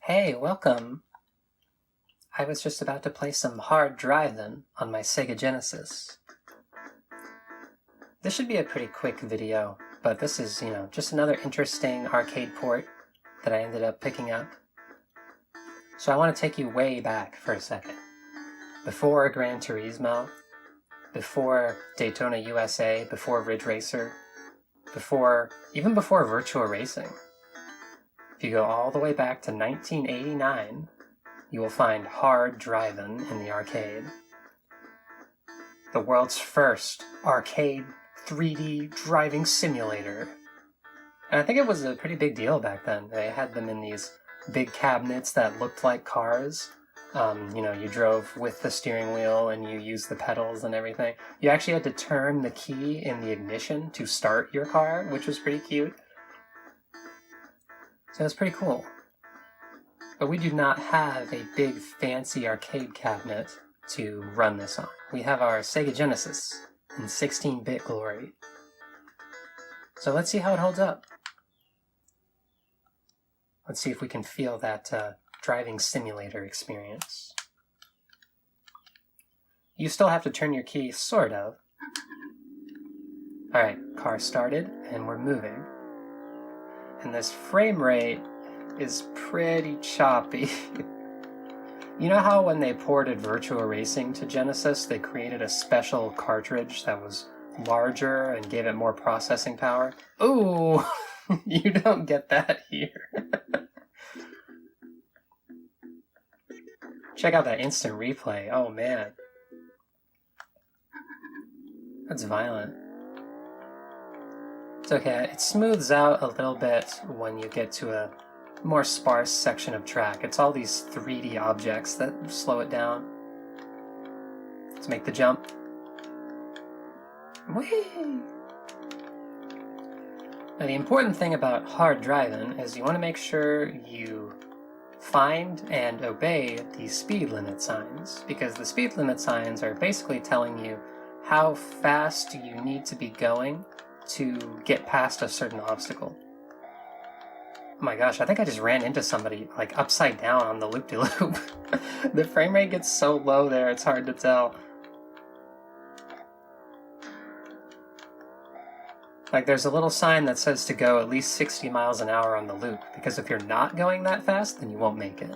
Hey, welcome! I was just about to play some Hard Drivin on my Sega Genesis. This should be a pretty quick video, but this is, just another interesting arcade port that I ended up picking up. So I want to take you way back for a second. Before Gran Turismo, before Daytona USA, before Ridge Racer, even before Virtua Racing. If you go all the way back to 1989, you will find Hard Drivin in the arcade. The world's first arcade 3D driving simulator. And I think it was a pretty big deal back then. They had them in these big cabinets that looked like cars. You drove with the steering wheel and you used the pedals and everything. You actually had to turn the key in the ignition to start your car, which was pretty cute. So it's pretty cool. But we do not have a big fancy arcade cabinet to run this on. We have our Sega Genesis in 16-bit glory. So let's see how it holds up. Let's see if we can feel that driving simulator experience. You still have to turn your key, sort of. Alright, car started, and we're moving. And this frame rate is pretty choppy. You know how when they ported Virtua Racing to Genesis, they created a special cartridge that was larger and gave it more processing power? Ooh, you don't get that here. Check out that instant replay. Oh man. That's violent. It's okay, it smooths out a little bit when you get to a more sparse section of track. It's all these 3D objects that slow it down. Let's make the jump. Whee! Now the important thing about Hard Drivin is you want to make sure you find and obey the speed limit signs, because the speed limit signs are basically telling you how fast you need to be going to get past a certain obstacle. Oh my gosh, I think I just ran into somebody, like, upside down on the loop-de-loop. The frame rate gets so low there, it's hard to tell. Like, there's a little sign that says to go at least 60 miles an hour on the loop, because if you're not going that fast, then you won't make it.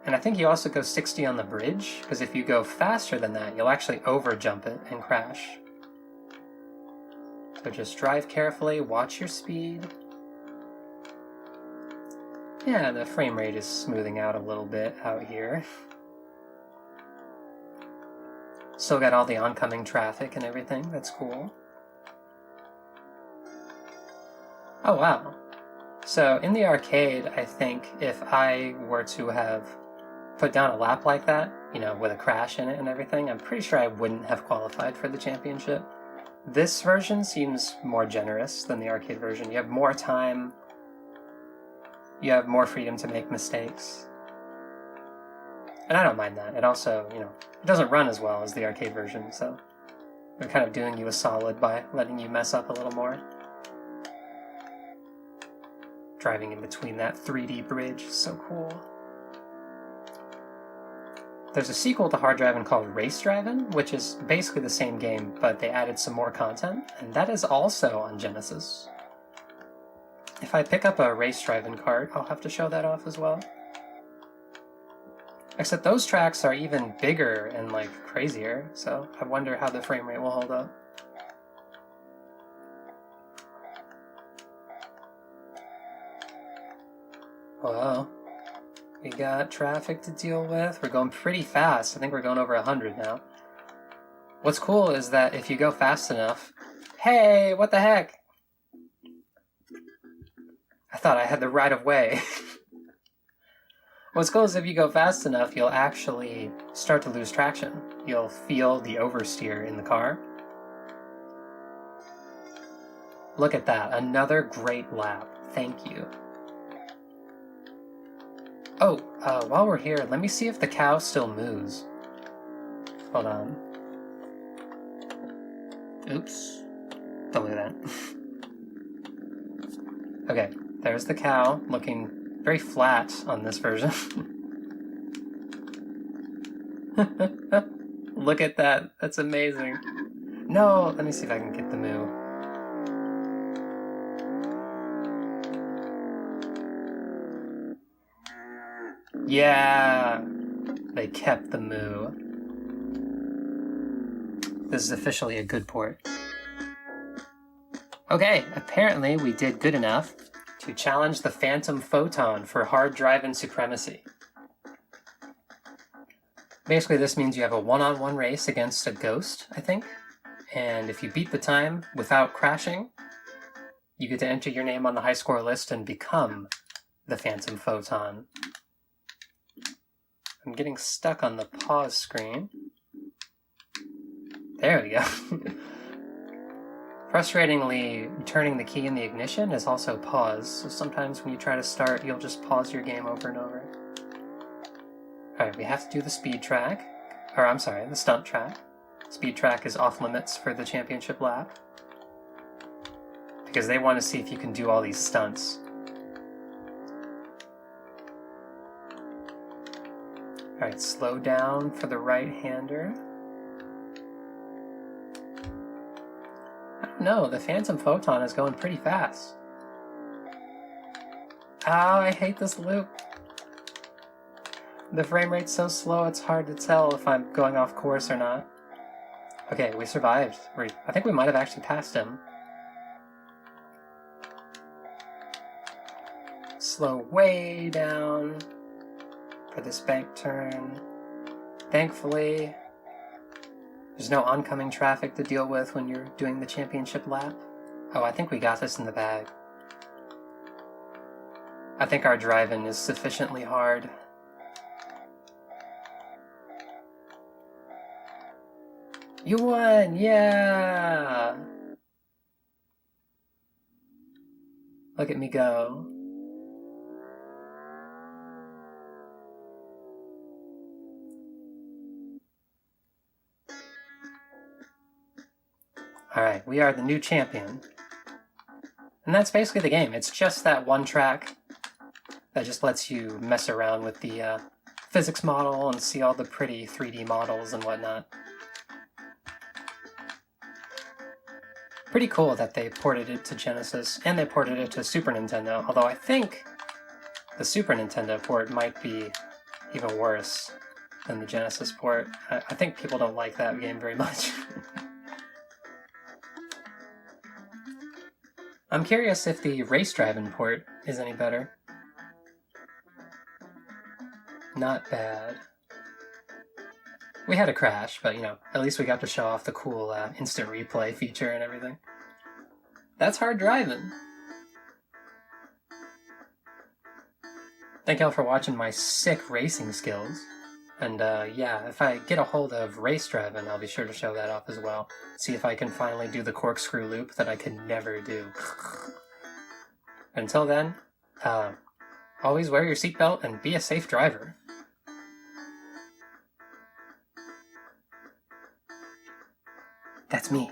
And I think you also go 60 on the bridge, because if you go faster than that, you'll actually over-jump it and crash. So just drive carefully, watch your speed. Yeah, the frame rate is smoothing out a little bit out here. Still got all the oncoming traffic and everything, that's cool. Oh wow. So in the arcade, I think if I were to have put down a lap like that, with a crash in it and everything, I'm pretty sure I wouldn't have qualified for the championship. This version seems more generous than the arcade version. You have more time, you have more freedom to make mistakes. And I don't mind that. It also, it doesn't run as well as the arcade version, so they're kind of doing you a solid by letting you mess up a little more. Driving in between that 3D bridge is so cool. There's a sequel to Hard Drivin called Race Drivin, which is basically the same game, but they added some more content, and that is also on Genesis. If I pick up a Race Drivin cart, I'll have to show that off as well. Except those tracks are even bigger and, crazier, so I wonder how the frame rate will hold up. Whoa. We got traffic to deal with. We're going pretty fast. I think we're going over 100 now. What's cool is that if you go fast enough... Hey, what the heck? I thought I had the right of way. What's cool is if you go fast enough, you'll actually start to lose traction. You'll feel the oversteer in the car. Look at that. Another great lap. Thank you. Oh, while we're here, let me see if the cow still moves. Hold on. Oops. Don't look at that. Okay, There's the cow, looking very flat on this version. Look at that. That's amazing. No, let me see if I can get the moo. Yeah! They kept the moo. This is officially a good port. Okay, apparently we did good enough to challenge the Phantom Photon for Hard Drivin supremacy. Basically, this means you have a one-on-one race against a ghost, I think. And if you beat the time without crashing, you get to enter your name on the high score list and become the Phantom Photon. I'm getting stuck on the pause screen. There we go. Frustratingly, turning the key in the ignition is also pause, so sometimes when you try to start, you'll just pause your game over and over. Alright, we have to do the speed track. Or, I'm sorry, the stunt track. Speed track is off limits for the championship lap. Because they want to see if you can do all these stunts. Alright, slow down for the right-hander. I don't know, the Phantom Photon is going pretty fast. Oh, I hate this loop. The frame rate's so slow it's hard to tell if I'm going off course or not. Okay, we survived. I think we might have actually passed him. Slow way down for this bank turn. Thankfully, there's no oncoming traffic to deal with when you're doing the championship lap. Oh, I think we got this in the bag. I think our drive-in is sufficiently hard. You won! Yeah! Look at me go. Alright, we are the new champion. And that's basically the game. It's just that one track that just lets you mess around with the physics model and see all the pretty 3D models and whatnot. Pretty cool that they ported it to Genesis, and they ported it to Super Nintendo, although I think the Super Nintendo port might be even worse than the Genesis port. I think people don't like that game very much. I'm curious if the Race Drivin port is any better. Not bad. We had a crash, but, you know, at least we got to show off the cool instant replay feature and everything. That's Hard Drivin. Thank y'all for watching my sick racing skills. And yeah, if I get a hold of Race Drivin, I'll be sure to show that off as well. See if I can finally do the corkscrew loop that I could never do. Until then, always wear your seatbelt and be a safe driver. That's me.